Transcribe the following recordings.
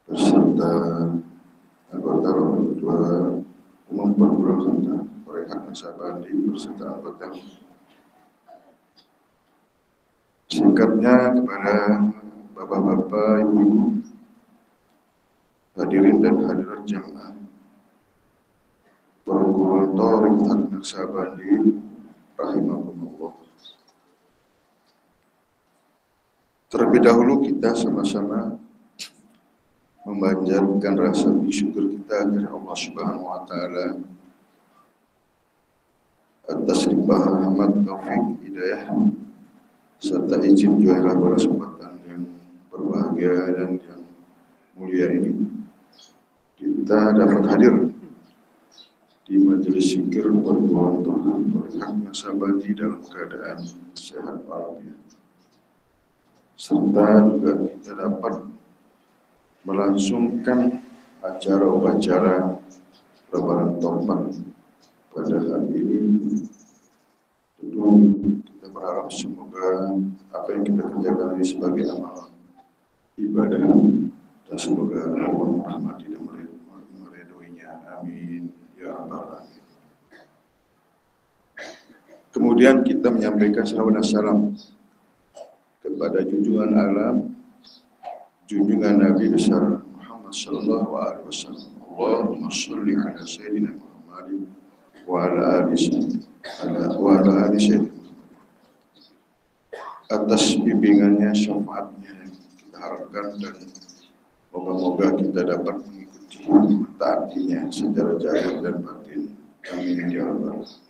beserta anggota Ketua Umum Perguruan Mereka Nasabandi beserta anggota. Singkatnya kepada Bapak-bapak, Ibu-ibu, hadirin dan hadirat jamaah Perguruan Torikat Nasabandi rahimahumullah. Terlebih dahulu kita sama-sama memanjatkan rasa syukur kita kepada Allah Subhanahu wa taala atas limpahan rahmat, taufik, hidayah serta izin juara kesempatan yang berbahagia dan yang mulia ini. Kita dapat hadir di majelis zikir Perguruan Torikat Nasabandi dalam keadaan sehat walafiat. Serta juga kita dapat melangsungkan acara upacara lebaran topan pada hari ini. Tentu kita berharap semoga apa yang kita kerjakan ini sebagai amal ibadah dan semoga Allah merahmati dan meridhoinya. Amin ya rabbal alamin. Kemudian kita menyampaikan salawat dan salam kepada junjungan alam, junjungan Nabi besar Muhammad sallallahu alaihi wasallam. Allahumma shalli ala sayyidina Muhammad wa ala ali sayyidina atas bimbingannya, syafaatnya yang kita harapkan, dan moga-moga kita dapat mengikuti mentaatinya secara zahir dan batin. Amin ya rabbal alamin.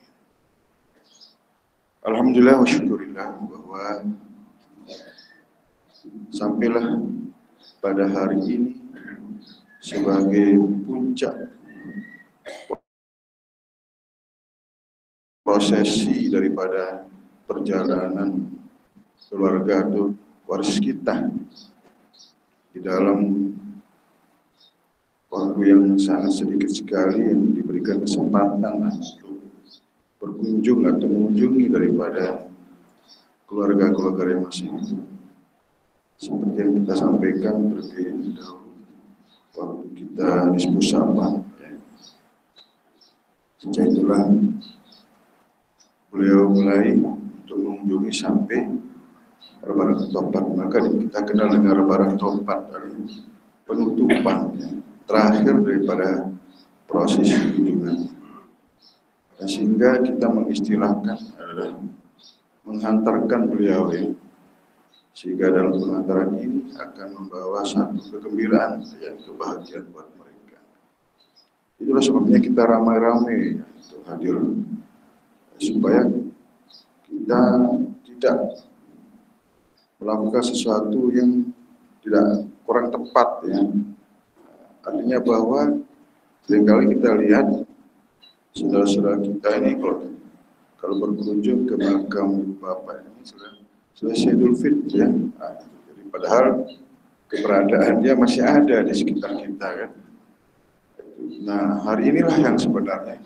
Alhamdulillah wa syukurillah bahwa sampailah pada hari ini sebagai puncak prosesi daripada perjalanan keluarga atau waris kita di dalam waktu yang sangat sedikit sekali yang diberikan kesempatan untuk berkunjung atau mengunjungi daripada keluarga-keluarga yang masih hidup. Seperti yang kita sampaikan terlebih dahulu waktu kita diskusi apa, sejak itulah beliau mulai untuk mengunjungi sampai lebaran topat. Maka kita kenal dengan lebaran topat dari penutupan terakhir daripada proses kunjungan. Sehingga kita mengistilahkan adalah menghantarkan beliau ya. Sehingga dalam pengantaran ini akan membawa satu kegembiraan dan kebahagiaan buat mereka. Itulah sebabnya kita ramai-ramai untuk hadir, supaya kita tidak melakukan sesuatu yang tidak kurang tepat ya. Artinya bahwa seringkali kita lihat saudara-saudara kita ini kalau berkunjung ke makam ibu bapak ini selesai Idul Fitri ya. Jadi padahal keberadaan dia masih ada di sekitar kita kan. Nah, hari inilah yang sebenarnya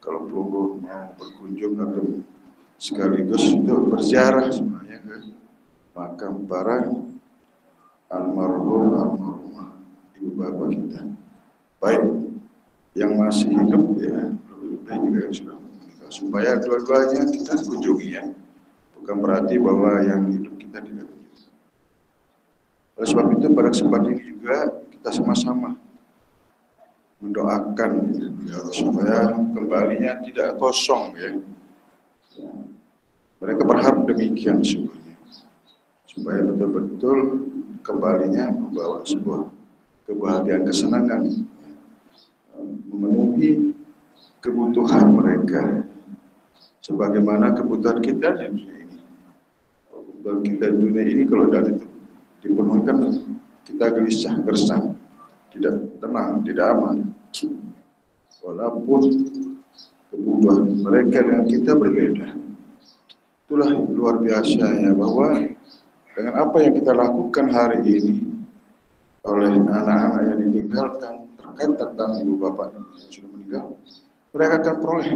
kalau perlu mau berkunjung atau sekaligus untuk berziarah sebenarnya ke makam para almarhumah ibu bapak kita. Baik yang masih hidup ya, dan juga yang sudah meninggal, supaya dua-duanya kita kunjungi ya. Bukan berarti bahwa yang hidup kita tidak begitu. Oleh sebab itu pada kesempatan ini juga kita sama-sama mendoakan ya, supaya kembalinya tidak kosong ya. Mereka berharap demikian sebenarnya, supaya betul-betul kembalinya membawa sebuah kebahagiaan, kesenangan, memenuhi kebutuhan mereka sebagaimana kebutuhan kita di dunia ini. Kebutuhan kita di dunia ini kalau dari itu dipenuhi kan kita gelisah, gersang, tidak tenang, tidak aman. Walaupun kebutuhan mereka dengan kita berbeda. Itulah luar biasanya bahwa dengan apa yang kita lakukan hari ini oleh anak-anak yang ditinggalkan terkait tentang ibu bapak yang sudah meninggal, mereka akan peroleh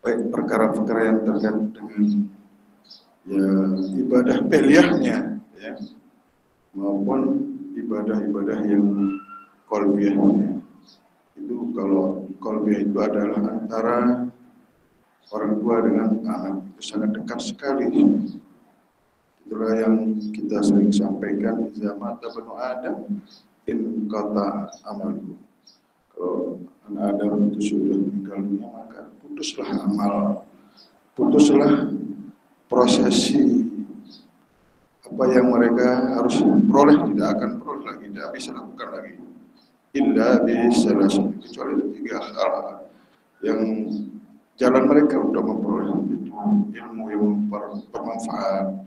baik perkara-perkara yang terkait dengan ya, ibadah beliahnya ya, maupun ibadah-ibadah yang qalbiyah. Itu kalau qalbiyah itu adalah antara orang tua dengan anak, itu sangat dekat sekali. Itulah yang kita sering sampaikan, zaman Banu Adam in kata amalku. Kalau anak Adam itu sudah meninggal dunia, maka putuslah amal, putuslah prosesi apa yang mereka harus peroleh, tidak akan peroleh lagi, tidak bisa lakukan lagi. Illa bisalah, kecuali tiga hal yang jalan mereka untuk memperoleh ilmu yang bermanfaat,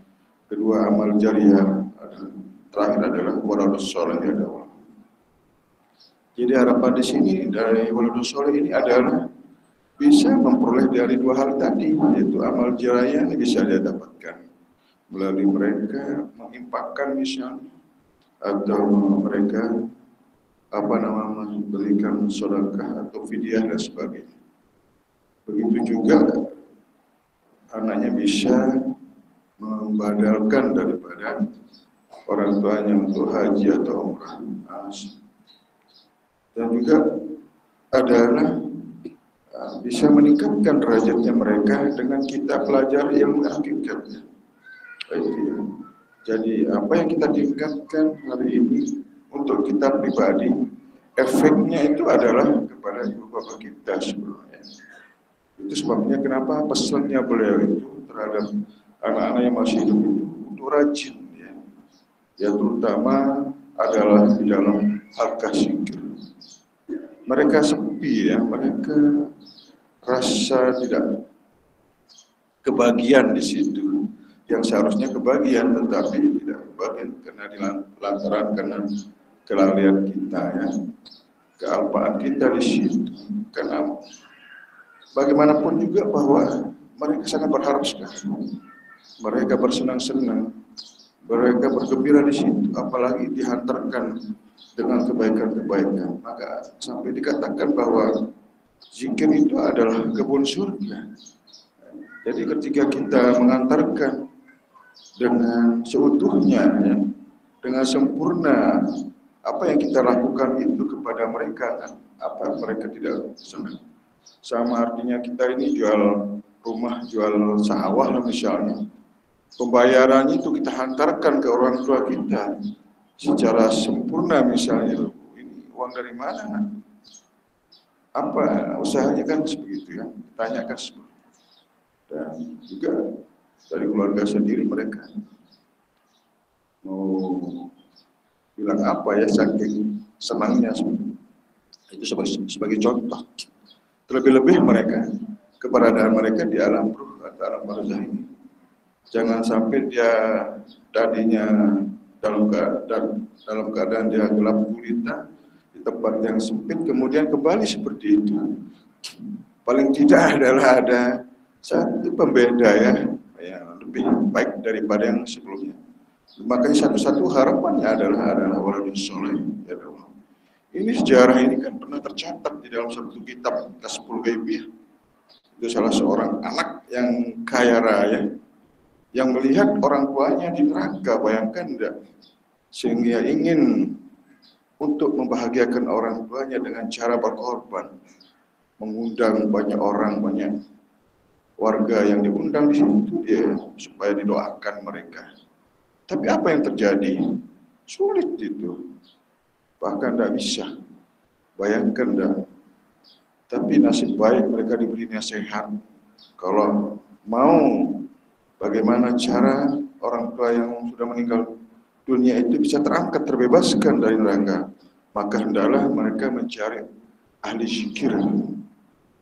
kedua amal jariah, terakhir adalah waladus sholeh ya Allah. Jadi harapan di sini dari waladus sholeh ini adalah bisa memperoleh dari dua hal tadi, yaitu amal jariah yang bisa dia dapatkan melalui mereka mengimpakkan misalnya, atau mereka memberikan sedekah atau fidyah dan sebagainya. Begitu juga anaknya bisa membadalkan daripada orang tuanya untuk haji atau umrah. Dan juga adalah bisa meningkatkan derajatnya mereka dengan kita belajar ilmu hakikatnya. Jadi apa yang kita tingkatkan hari ini untuk kita pribadi, efeknya itu adalah kepada ibu bapak kita sebenarnya. Itu sebabnya kenapa pesannya beliau itu terhadap anak-anak yang masih hidup itu untuk rajin, ya terutama adalah di dalam halqah zikir. Mereka sepi, ya, mereka rasa tidak kebagian di situ. Yang seharusnya kebagian tetapi tidak kebagian karena kelalaian kita, ya, kealpaan kita di situ. Karena bagaimanapun juga bahwa mereka sangat berharap sekali, mereka bersenang-senang, mereka bergembira di situ, apalagi dihantarkan dengan kebaikan-kebaikan. Maka sampai dikatakan bahwa zikir itu adalah kebun surga. Jadi ketika kita mengantarkan dengan seutuhnya, ya, dengan sempurna apa yang kita lakukan itu kepada mereka, apa mereka tidak senang. Sama artinya kita ini jual rumah, jual sawah misalnya, pembayarannya itu kita hantarkan ke orang tua kita secara sempurna misalnya. Ini uang dari mana? Apa usahanya, kan begitu, ya, tanyakan seperti itu. Dan juga dari keluarga sendiri mereka mau bilang apa, ya, saking senangnya. Itu sebagai contoh. Terlebih-lebih mereka, keberadaan mereka di alam ruh atau alam barzah ini, jangan sampai dia tadinya dalam keadaan dia gelap gulita di tempat yang sempit, kemudian kembali seperti itu. Paling tidak adalah ada satu pembeda, ya, lebih baik daripada yang sebelumnya. Makanya satu-satu harapannya adalah waladus sholeh. Ya, ini sejarah ini kan pernah tercatat di dalam satu kitab Kasful Ghaibiyah. Itu salah seorang anak yang kaya raya yang melihat orang tuanya di neraka, bayangkan enggak? Sehingga ingin untuk membahagiakan orang tuanya dengan cara berkorban, mengundang banyak orang, banyak warga yang diundang di situ dia supaya didoakan mereka. Tapi apa yang terjadi? Sulit itu, bahkan tidak bisa. Bayangkan dah. Tapi nasib baik mereka diberi nasihat. Kalau mau bagaimana cara orang tua yang sudah meninggal dunia itu bisa terangkat, terbebaskan dari neraka, maka hendaklah mereka mencari ahli zikir.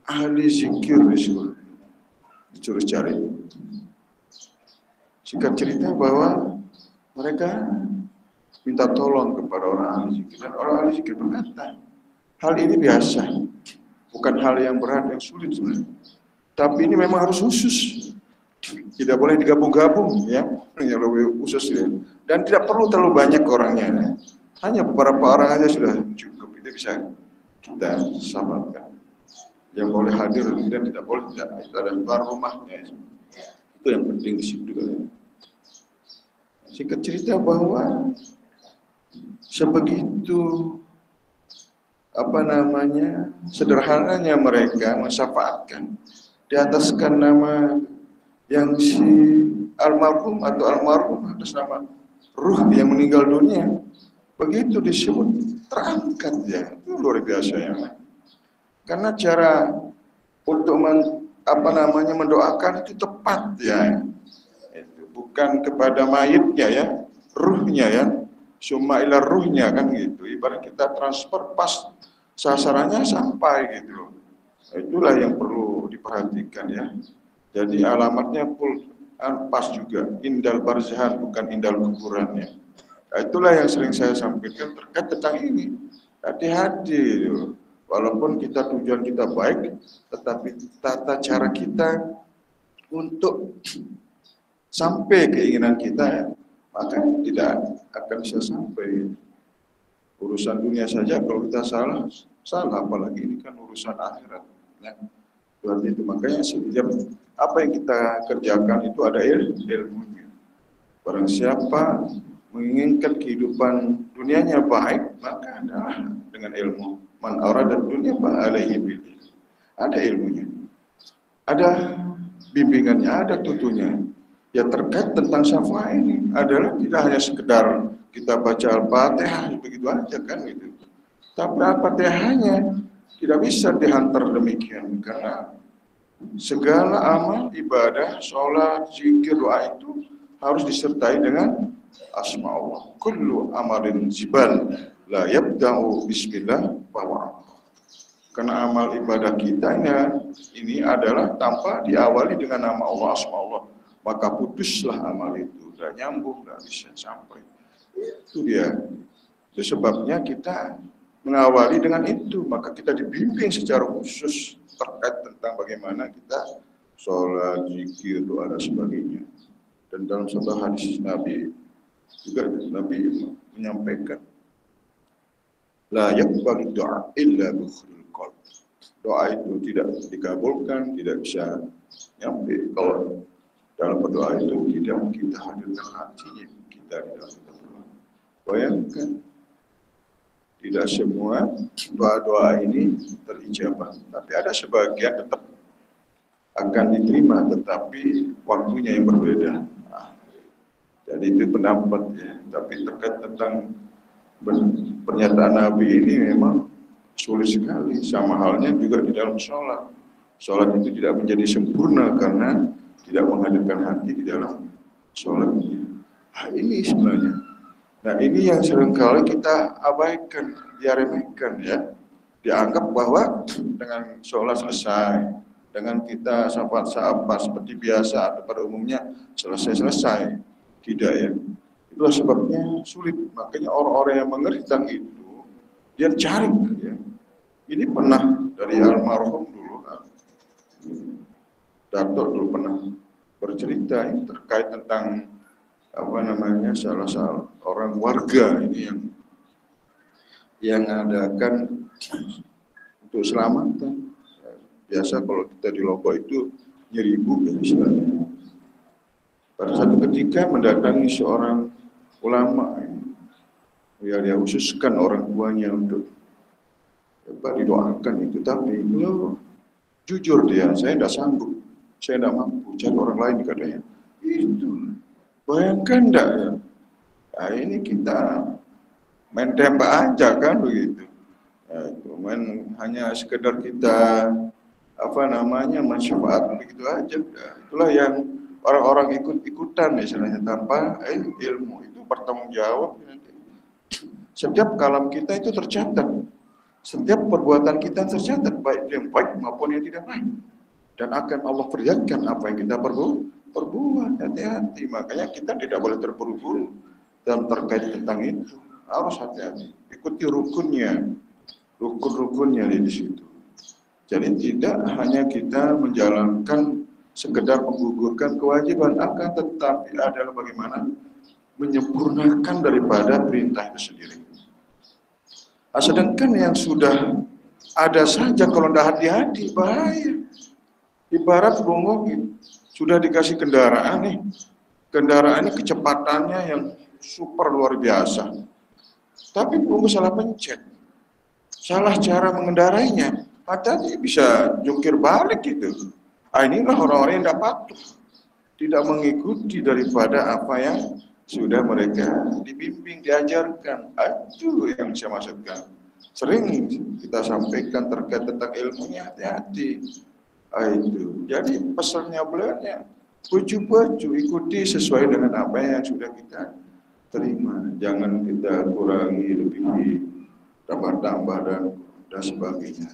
Ahli zikir disuruh cari. Singkat cerita bahwa mereka minta tolong kepada orang ahli zikir, dan orang ahli zikir berkata, hal ini biasa, bukan hal yang berat, yang sulit sebenarnya. Tapi ini memang harus khusus, tidak boleh digabung-gabung, ya, yang lebih khusus, ya. Dan tidak perlu terlalu banyak orangnya, hanya beberapa orang aja sudah cukup. Itu bisa kita samakan. Yang boleh hadir dan tidak boleh tidak, itu ada tuan rumahnya. Itu yang penting di situ. Singkat cerita bahwa sebegitu sederhananya mereka mensyafaatkan di ataskan nama yang si almarhum atau almarhum atas nama ruh yang meninggal dunia, begitu disebut terangkat ya, itu luar biasa ya. Karena cara untuk mendoakan itu tepat ya, itu bukan kepada mayitnya ya, ruhnya ya, summa ila ruhnya kan gitu. Ibarat kita transfer pas sasarannya sampai gitu. Itulah yang perlu diperhatikan ya. Jadi alamatnya pas juga, indal barzahan bukan indal kuburan ya. Nah, itulah yang sering saya sampaikan terkait tentang ini. Hati-hati gitu. Walaupun tujuan kita baik, tetapi tata cara kita untuk sampai keinginan kita, maka tidak akan bisa sampai. Urusan dunia saja kalau kita salah, apalagi ini kan urusan akhirat. Ya. Berarti itu makanya setiap apa yang kita kerjakan itu ada ilmunya. Barang siapa menginginkan kehidupan dunianya baik, maka adalah dengan ilmu. Man arada dunya fa alaihi bil. Ada ilmunya. Ada bimbingannya, ada tutunya. Ya terkait tentang syafaat ini adalah tidak hanya sekedar kita baca Al-Fatihah begitu aja kan gitu. Tapi Al-Fatihahnya tidak bisa dihantar demikian karena segala amal ibadah, sholat, zikir, doa itu harus disertai dengan asma Allah. Kullu amalin jibal la yabda'u bismillah bahwa. Karena amal ibadah kita ini adalah tanpa diawali dengan nama Allah, asma Allah, maka putuslah amal itu, tidak nyambung, tidak bisa sampai. Itu dia. Itu sebabnya kita mengawali dengan itu, maka kita dibimbing secara khusus terkait tentang bagaimana kita sholat, zikir, doa dan sebagainya. Dan dalam satu hadis Nabi juga Nabi menyampaikan, la yaqbalu doa illa bi khulul qalb. Doa itu tidak dikabulkan, tidak bisa nyampe kalau dalam berdoa itu tidak kita hadirkan hatinya kita di dalam berdoa. Bayangkan, tidak semua doa-doa ini terijabah, tapi ada sebagian tetap akan diterima, tetapi waktunya yang berbeda. Nah, jadi itu pendapat ya. Tapi terkait tentang pernyataan Nabi ini memang sulit sekali. Sama halnya juga di dalam sholat. Sholat itu tidak menjadi sempurna karena tidak menghadirkan hati di dalam sholatnya. Nah, ini sebenarnya. Nah ini yang seringkali kita abaikan, diremehkan ya. Dianggap bahwa dengan sholat selesai, dengan kita syafaat seperti biasa atau pada umumnya selesai. Tidak ya. Itulah sebabnya sulit. Makanya orang-orang yang mengerti tentang itu, dia cari ya. Ini pernah dari almarhum dulu, Dato' dulu pernah bercerita ini terkait tentang salah orang warga ini yang adakan untuk selamatan. Biasa kalau kita di Lombok itu nyeribu ya istilahnya. Pada satu ketika mendatangi seorang ulama ya, dia khususkan orang tuanya untuk didoakan itu, tapi beliau jujur dia, saya tidak sanggup, saya tidak mampu, cari orang lain katanya. Itu bayangkan enggak ya? Nah, ini kita main tembak aja kan begitu. Nah, hanya sekedar kita mensyafaat begitu aja. Nah, itulah yang orang-orang ikut-ikutan istilahnya tanpa ilmu. Itu bertanggung jawab nanti. Setiap kalam kita itu tercatat. Setiap perbuatan kita tercatat, baik yang baik maupun yang tidak baik. Dan akan Allah perlihatkan apa yang kita perbuat. Hati-hati, makanya kita tidak boleh terburu-buru dalam terkait tentang itu. Harus hati-hati, ikuti rukunnya di situ. Jadi tidak hanya kita menjalankan sekedar menggugurkan kewajiban, akan tetapi adalah bagaimana menyempurnakan daripada perintah itu sendiri. Sedangkan yang sudah ada saja kalau tidak hati-hati bahaya. Ibarat sudah dikasih kendaraan ini kecepatannya yang super luar biasa. tapi pelunggu salah pencet, salah cara mengendarainya, dia bisa jungkir balik gitu. Inilah orang-orang yang tidak patuh, tidak mengikuti daripada apa yang sudah mereka dibimbing, diajarkan. Itu yang saya maksudkan. Sering kita sampaikan terkait tentang ilmunya, hati-hati. Itu. Jadi pesannya beliau, baju-baju ikuti sesuai dengan apa yang sudah kita terima. Jangan kita kurangi, lebih tambah-tambah dan sebagainya.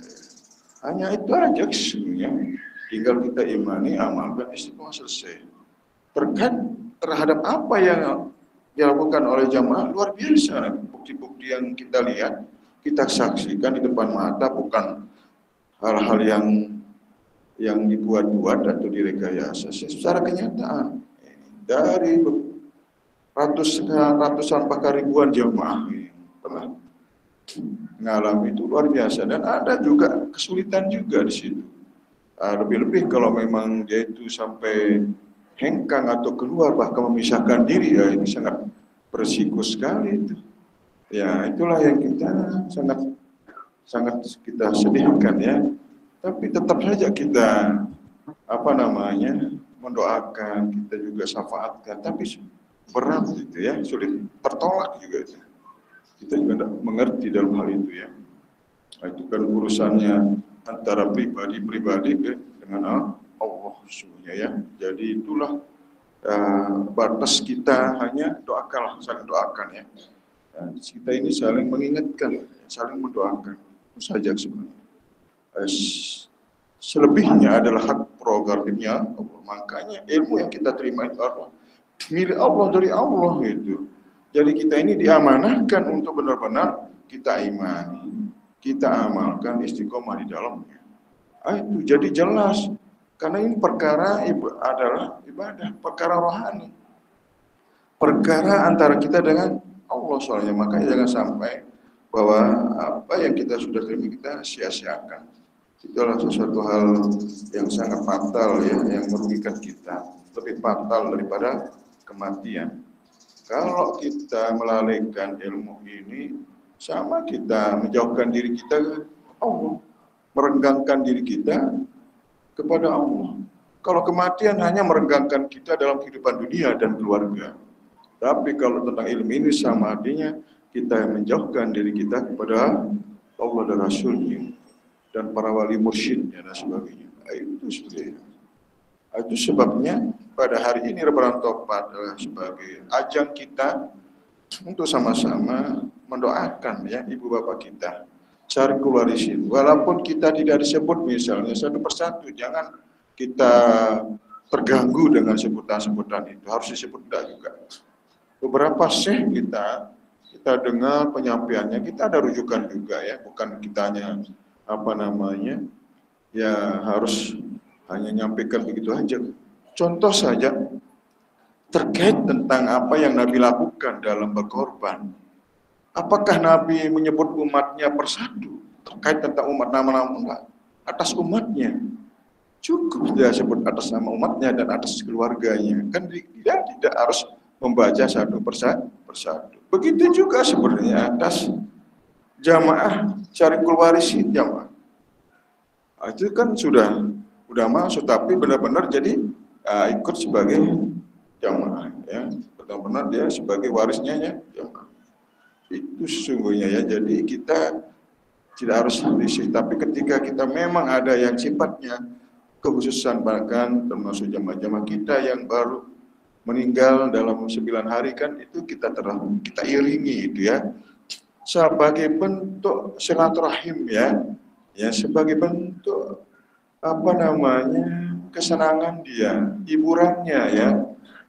Hanya itu aja sebenarnya. Tinggal kita imani, amalkan, istiqomah, selesai. Terkait terhadap apa yang dilakukan oleh jamaah luar biasa. Bukti-bukti yang kita lihat, kita saksikan di depan mata, bukan hal-hal yang dibuat-buat atau direkayasa. Secara kenyataan dari ratusan bahkan ribuan jamaah yang telah mengalami itu luar biasa, dan ada juga kesulitan juga di situ. Lebih-lebih kalau memang dia itu sampai hengkang atau keluar bahkan memisahkan diri, ya ini sangat berisiko sekali itu. Ya itulah yang kita sangat kita sedihkan ya. Tapi tetap saja kita mendoakan, kita juga syafaatkan. Tapi berat itu ya, sulit tertolak juga itu. Kita juga tidak mengerti dalam hal itu ya. Nah, itu kan urusannya antara pribadi dengan Allah semuanya ya. Jadi itulah batas kita, hanya doakanlah, saling doakan ya. Kita ini saling mengingatkan, saling mendoakan, itu saja sebenarnya. Selebihnya adalah hak prerogatifnya Allah. Makanya ilmu yang kita terima itu Allah, milik Allah, dari Allah itu. Jadi kita ini diamanahkan untuk benar-benar kita imani, kita amalkan, istiqomah di dalamnya. Itu jadi jelas, karena ini perkara adalah ibadah, perkara rohani, perkara antara kita dengan Allah soalnya. Makanya jangan sampai bahwa apa yang kita sudah terima kita sia-siakan. Itulah sesuatu hal yang sangat fatal ya, yang merugikan kita, lebih fatal daripada kematian. Kalau kita melalaikan ilmu ini, sama kita menjauhkan diri kita ke Allah, merenggangkan diri kita kepada Allah. Kalau kematian hanya merenggangkan kita dalam kehidupan dunia dan keluarga. Tapi kalau tentang ilmu ini sama artinya kita menjauhkan diri kita kepada Allah dan Rasulnya dan para wali mursyidnya dan sebagainya. Itu sebenarnya. Itu sebabnya pada hari ini Lebaran Topat adalah sebagai ajang kita untuk sama-sama mendoakan ya ibu bapak kita, cari keluar di sini. Walaupun kita tidak disebut misalnya satu persatu, jangan kita terganggu dengan sebutan-sebutan itu. Harus disebut tidak juga. Beberapa syekh kita dengar penyampaiannya, kita ada rujukan juga ya, bukan kita hanya harus hanya nyampaikan begitu aja. Contoh saja terkait tentang apa yang Nabi lakukan dalam berkorban. Apakah Nabi menyebut umatnya persatu terkait tentang umat, nama-nama enggak? Atas umatnya. Cukup dia sebut atas nama umatnya dan atas keluarganya. Kan dia tidak harus membaca satu persatu. Begitu juga sebenarnya atas jamaah syarikul warisin jamaah. Itu kan sudah masuk, tapi benar-benar jadi ikut sebagai jamaah ya. Benar-benar dia sebagai warisnya ya jamaah. Itu sesungguhnya ya. Jadi kita tidak harus risih, tapi ketika kita memang ada yang sifatnya kekhususan, bahkan termasuk jamaah-jamaah kita yang baru meninggal dalam 9 hari kan, itu kita iringi itu ya, sebagai bentuk silaturahim ya, sebagai bentuk kesenangan dia, hiburannya ya.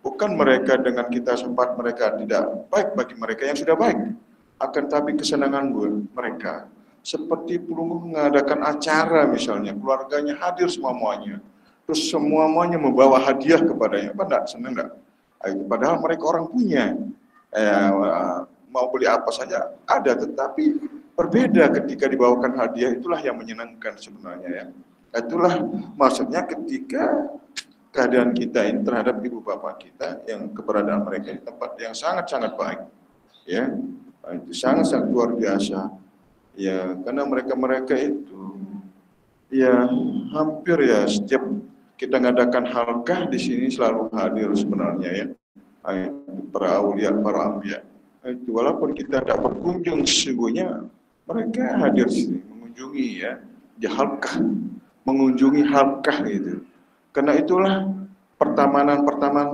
Bukan mereka dengan kita sempat mereka tidak baik bagi mereka yang sudah baik, akan tapi kesenangan mereka. Seperti pelunggu mengadakan acara misalnya, keluarganya hadir semuanya, terus semuanya membawa hadiah kepadanya, apa enggak, senang enggak? Padahal mereka orang punya, mau beli apa saja ada, tetapi berbeda ketika dibawakan hadiah. Itulah yang menyenangkan sebenarnya ya. Itulah maksudnya ketika keadaan kita ini terhadap ibu bapak kita, yang keberadaan mereka di tempat yang sangat-sangat baik ya. Itu sangat-sangat luar biasa. Ya, karena mereka-mereka itu ya hampir ya setiap kita ngadakan halkah di sini selalu hadir sebenarnya ya. Para aulia, para ambia. Itu walaupun kita tidak berkunjung sesungguhnya mereka hadir di sini mengunjungi ya di halkah, mengunjungi halkah itu. Karena itulah pertamanan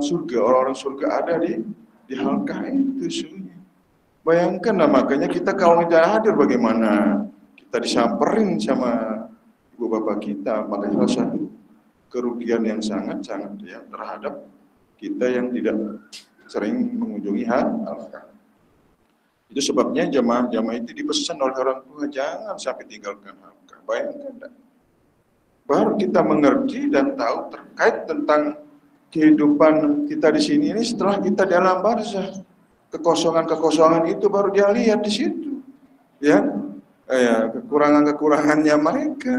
surga, orang-orang surga ada di halkah itu sesungguhnya. Bayangkan lah, makanya kita kalau tidak hadir bagaimana? Kita disamperin sama ibu bapak kita, makanya salah satu kerugian yang sangat-sangat ya terhadap kita yang tidak sering mengunjungi halkah. Itu sebabnya jamaah-jamaah itu dipesan oleh orang tua jangan sampai tinggalkan halkah. Bayangkan, baru kita mengerti dan tahu terkait tentang kehidupan kita di sini ini setelah kita di alam barzah. Kekosongan-kekosongan itu baru dia lihat di situ, ya, kekurangan-kekurangannya mereka.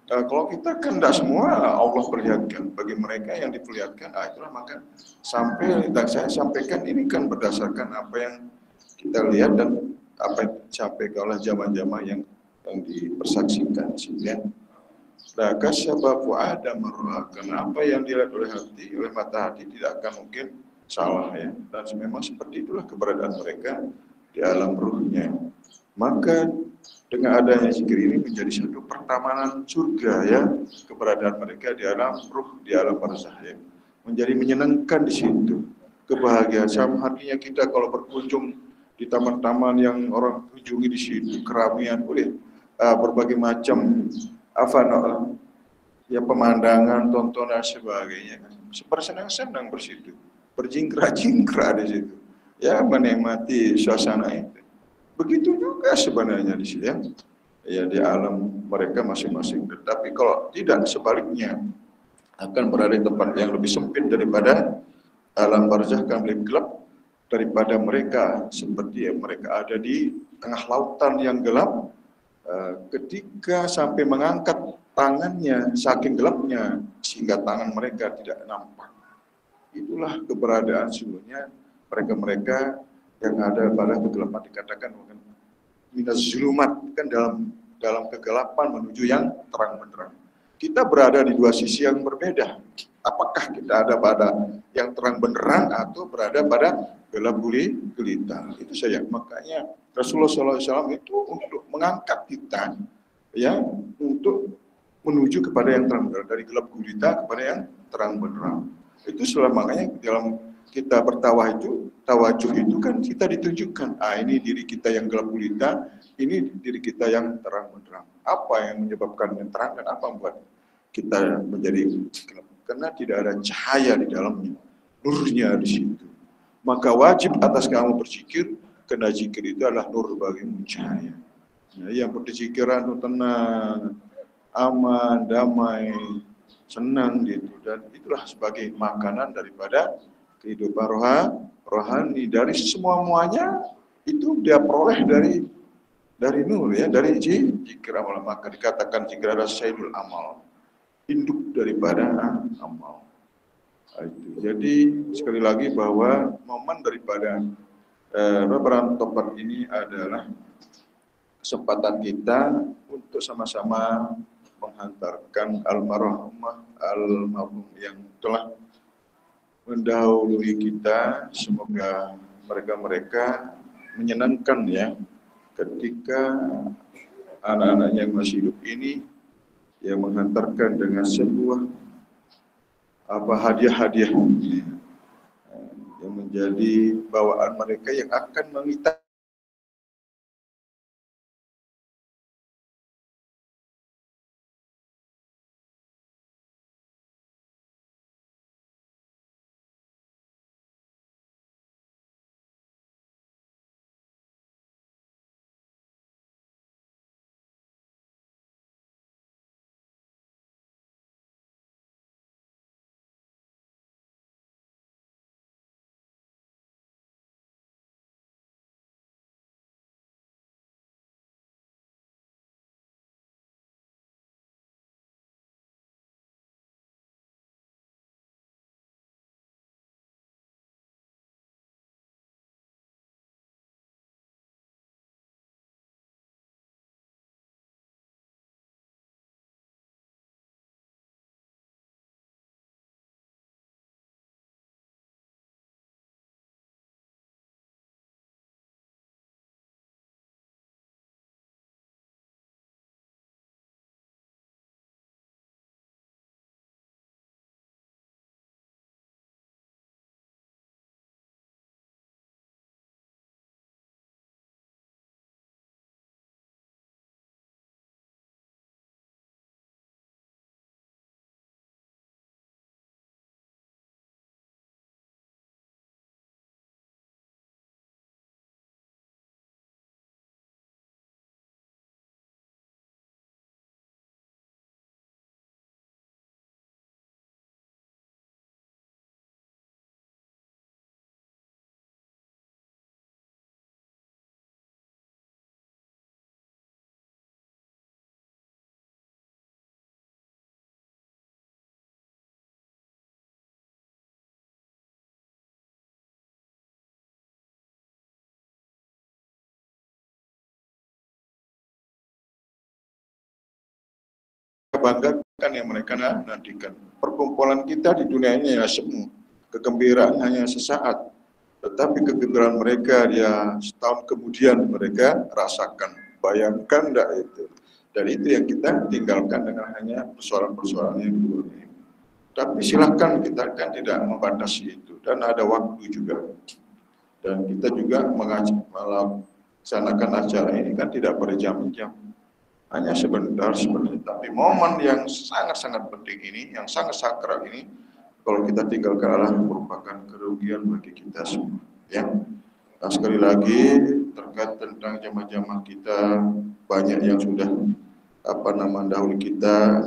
Kalau kita kan tidak semua Allah perlihatkan, bagi mereka yang diperlihatkan, itulah maka sampai dan saya sampaikan ini kan berdasarkan apa yang kita lihat dan apa yang disampaikan oleh jamaah-jamaah yang dipersaksikan, sehingga kasyabafu Adam marra, karena apa yang dilihat oleh hati, oleh mata hati tidak akan mungkin salah ya. Dan memang seperti itulah keberadaan mereka di alam ruhnya. Maka dengan adanya zikir ini menjadi satu pertamanan surga ya, keberadaan mereka di alam ruh, di alam barzah ya. Menjadi menyenangkan di situ. Kebahagiaan sama hatinya kita kalau berkunjung di taman-taman yang orang kunjungi di situ, keramaian, berbagai macam ya pemandangan, tontonan sebagainya kan. Bersenang-senang bersitu, berjingkrak-jingkrak di situ. Ya menikmati suasana itu. Begitu juga sebenarnya di sini ya di alam mereka masing-masing. Tetapi kalau tidak sebaliknya akan berada di tempat yang lebih sempit daripada alam barzah, kan lebih gelap daripada mereka, seperti yang mereka ada di tengah lautan yang gelap. Ketika sampai mengangkat tangannya saking gelapnya sehingga tangan mereka tidak nampak. Itulah keberadaan sungguhnya mereka-mereka yang ada pada kegelapan, dikatakan minaz zulumat, kan dalam kegelapan menuju yang terang benderang. Kita berada di dua sisi yang berbeda. Apakah kita ada pada yang terang benderang atau berada pada gelap gulita? Itu saja. Makanya Rasulullah SAW itu untuk mengangkat kita ya untuk menuju kepada yang terang benderang, dari gelap gulita kepada yang terang benderang. Itu makanya dalam kita bertawah itu, tawajuh itu kan kita ditunjukkan, ini diri kita yang gelap gulita, ini diri kita yang terang benderang. Apa yang menyebabkan yang terang dan apa yang membuat kita menjadi gelap? Karena tidak ada cahaya di dalamnya, nurnya di situ. Maka wajib atas kamu berzikir, karena zikir itu adalah nur bagimu, cahaya. Yang berzikiran itu tenang, aman, damai, senang gitu, dan itulah sebagai makanan daripada kehidupan rohani. Dari semuanya itu dia peroleh dari nur ya, dari zikir amal. Maka dikatakan zikir adalah sayyidul amal, induk daripada amal. Jadi sekali lagi bahwa momen daripada Ramadan Topat ini adalah kesempatan kita untuk sama-sama menghantarkan almarhumah almarhum yang telah mendahului kita. Semoga mereka menyenangkan ya ketika anak-anaknya yang masih hidup ini yang menghantarkan dengan sebuah hadiah-hadiah yang menjadi bawaan mereka yang akan mengita banggakan, yang mereka nantikan. Perkumpulan kita di dunia ini ya semu, kegembiraan hanya sesaat, tetapi kegembiraan mereka dia setahun kemudian mereka rasakan. Bayangkan enggak itu? Dan itu yang kita tinggalkan dengan hanya persoalan-persoalan yang dulu. Tapi silakan, kita kan tidak membatasi itu, dan ada waktu juga. Dan kita juga melaksanakan acara ini kan tidak berjam-jam, hanya sebentar sebenarnya. Tapi momen yang sangat-sangat penting ini, yang sangat sakral ini, kalau kita tinggalkan adalah merupakan kerugian bagi kita semua. Ya. Nah, sekali lagi terkait tentang jamaah-jamaah kita, banyak yang sudah dahulu kita,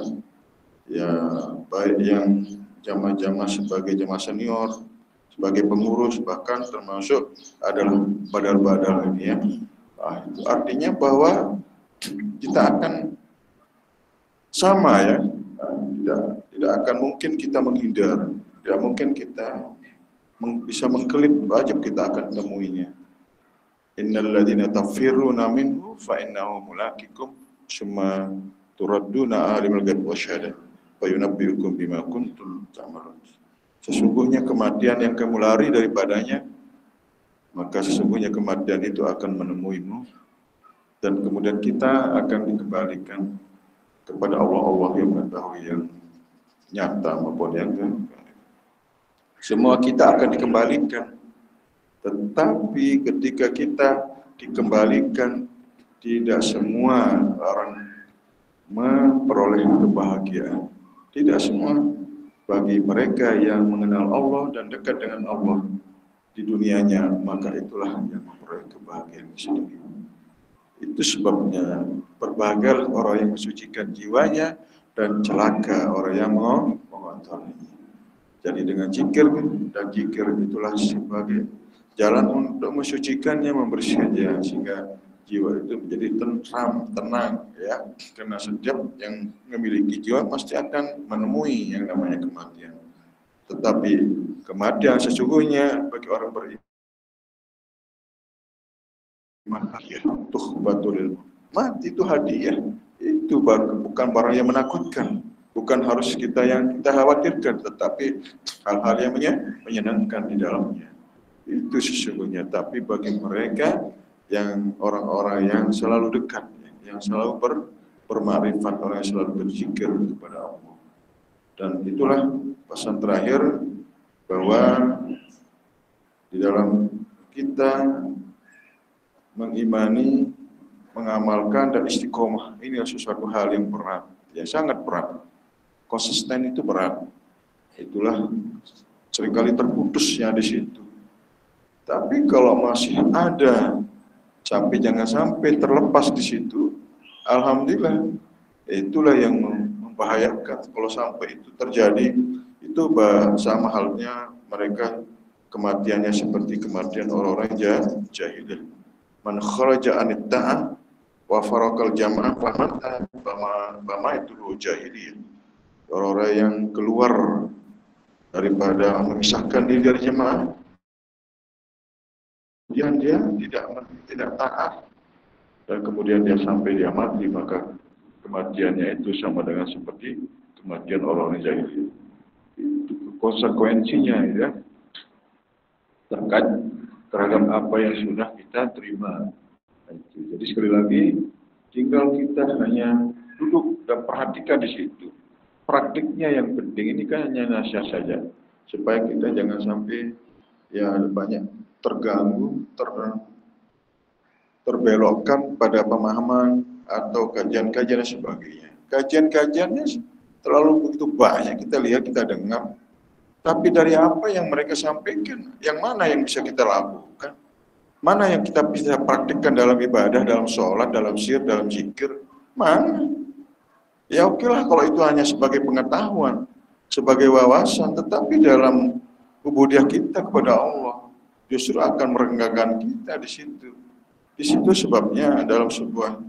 ya baik yang jamaah-jamaah sebagai jamaah senior, sebagai pengurus, bahkan termasuk adalah badal-badal ini ya. Nah, itu artinya bahwa kita akan sama ya, tidak akan mungkin kita menghindar, tidak mungkin kita bisa mengkelip, wajib kita akan temuinya. Innal ladzina tafirruna minhu fa innahu mulaqikum summa turadduna alimul ghaib wasyahadah fa yunabbiukum bima kuntum ta'malun. Sesungguhnya kematian yang kamu lari daripadanya, maka sesungguhnya kematian itu akan menemuimu, dan kemudian kita akan dikembalikan kepada Allah yang mengetahui yang nyata maupun yang semua kita akan dikembalikan. Tetapi ketika kita dikembalikan, tidak semua orang memperoleh kebahagiaan. Tidak semua. Bagi mereka yang mengenal Allah dan dekat dengan Allah di dunianya, maka itulah yang memperoleh kebahagiaan sendiri. Itu sebabnya berbahagialah orang yang mensucikan jiwanya, dan celaka orang yang mengotorinya. Jadi dengan zikir, dan zikir itulah sebagai jalan untuk mensucikannya, membersihkannya, sehingga jiwa itu menjadi tentram, tenang ya. Karena setiap yang memiliki jiwa pasti akan menemui yang namanya kematian. Tetapi kematian sesungguhnya bagi orang beriman, tuh batul mati itu hadiah. Itu bukan barang yang menakutkan, bukan harus kita khawatirkan, tetapi hal-hal yang menyenangkan di dalamnya. Itu sesungguhnya. Tapi bagi mereka yang orang-orang yang selalu dekat, yang selalu bermakrifat, orang yang selalu berzikir kepada Allah. Dan itulah pesan terakhir, bahwa di dalam kita mengimani, mengamalkan, dan istiqomah ini sesuatu hal yang berat, yang sangat berat. Konsisten itu berat. Itulah seringkali terputusnya di situ. Tapi kalau masih ada, jangan sampai terlepas di situ, alhamdulillah, itulah yang membahayakan. Kalau sampai itu terjadi, itu sama halnya mereka kematiannya seperti kematian orang-orang jahiliyah. Man kharaja anit ta'ah wa farakal jamaah bama itu jahiliyah. Orang-orang yang keluar daripada memisahkan diri dari jemaah, kemudian dia tidak taat, dan kemudian dia sampai dia mati, maka kematiannya itu sama dengan seperti kematian orang jahiliyah. Itu konsekuensinya ya, terhadap apa yang sudah kita terima. Jadi sekali lagi, tinggal kita hanya duduk dan perhatikan di situ. Praktiknya yang penting ini kan hanya nasihat saja, supaya kita jangan sampai ya banyak terganggu, terbelokkan pada pemahaman atau kajian-kajian dan sebagainya. Kajian-kajiannya terlalu begitu banyak, kita lihat, kita dengar. Tapi dari apa yang mereka sampaikan, yang mana yang bisa kita lakukan? Mana yang kita bisa praktikkan dalam ibadah, dalam sholat, dalam sir, dalam zikir? Mana? Ya oke lah kalau itu hanya sebagai pengetahuan, sebagai wawasan, tetapi dalam ubudiyah kita kepada Allah justru akan merenggangkan kita di situ. Di situ sebabnya dalam sebuah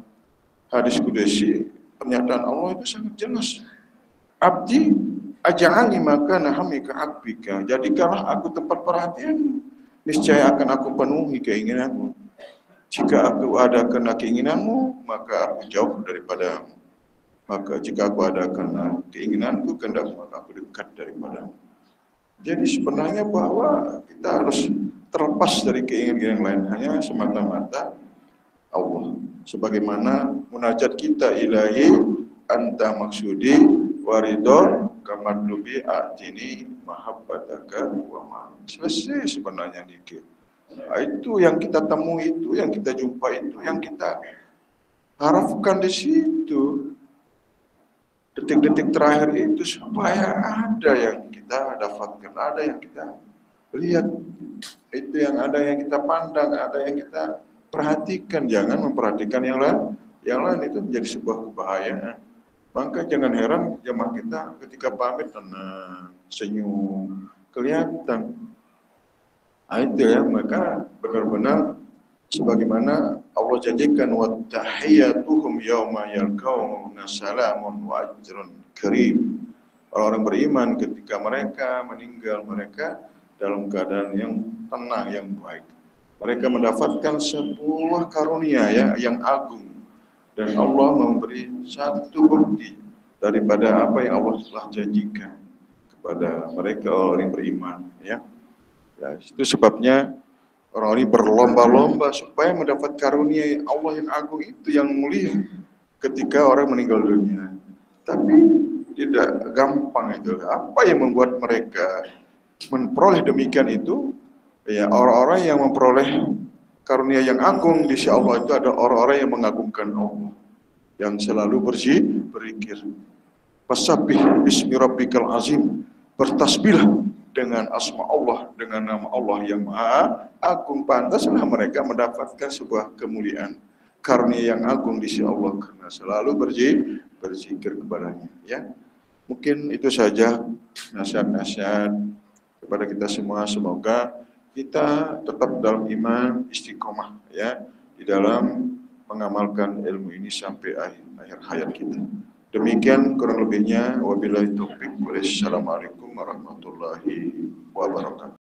hadis qudsi, pernyataan Allah itu sangat jelas. Abdi aj'alni makana hamika akbika. Jadikanlah aku tempat perhatian, niscaya akan aku penuhi keinginanmu. Jika aku ada kena keinginanmu, maka aku jauh daripadamu. Maka jika aku adakan keinginanku, kehendakmu, maka aku dekat daripadamu. Jadi sebenarnya bahwa kita harus terlepas dari keinginan yang lain, hanya semata-mata Allah. Sebagaimana munajat kita, ilahi anta maksudi waridor kamadlubi atini mahabbataka wa ma. Selesai sebenarnya dikit. Nah, itu yang kita temui, itu yang kita jumpa, itu yang kita harapkan di situ. Detik-detik terakhir itu supaya ada yang kita dapatkan, ada yang kita lihat, itu yang ada yang kita pandang, ada yang kita perhatikan. Jangan memperhatikan yang lain. Yang lain itu menjadi sebuah kebahayaan. Maka jangan heran jemaah kita ketika pamit tenang, senyum, kelihatan. Nah, itu ya, maka benar-benar sebagaimana Allah janjikan wa tahiyyatuhum yauma yalqawna salamun wa ajrun karim. Orang-orang beriman ketika mereka meninggal, mereka dalam keadaan yang tenang, yang baik. Mereka mendapatkan sebuah karunia ya yang agung, dan Allah memberi satu bukti daripada apa yang Allah telah janjikan kepada mereka orang yang beriman ya. Ya, itu sebabnya orang ini berlomba-lomba supaya mendapat karunia Allah yang agung itu, yang mulia ketika orang meninggal dunia. Tapi tidak gampang itu. Apa yang membuat mereka memperoleh demikian itu? Ya, orang-orang yang memperoleh karunia yang agung di sisi Allah itu adalah orang-orang yang mengagungkan Allah, yang selalu berzikir. Fasabbih bismi rabbikal azim. Bertasbihlah dengan asma Allah, dengan nama Allah yang maha agung. Pantaslah mereka mendapatkan sebuah kemuliaan, karunia yang agung di sisi Allah karena selalu berzikir kepadanya ya. Mungkin itu saja nasihat-nasihat kepada kita semua. Semoga kita tetap dalam iman, istiqomah ya di dalam mengamalkan ilmu ini sampai akhir hayat kita. Demikian kurang lebihnya, wabillahi taufiq. Wassalamualaikum warahmatullahi wabarakatuh.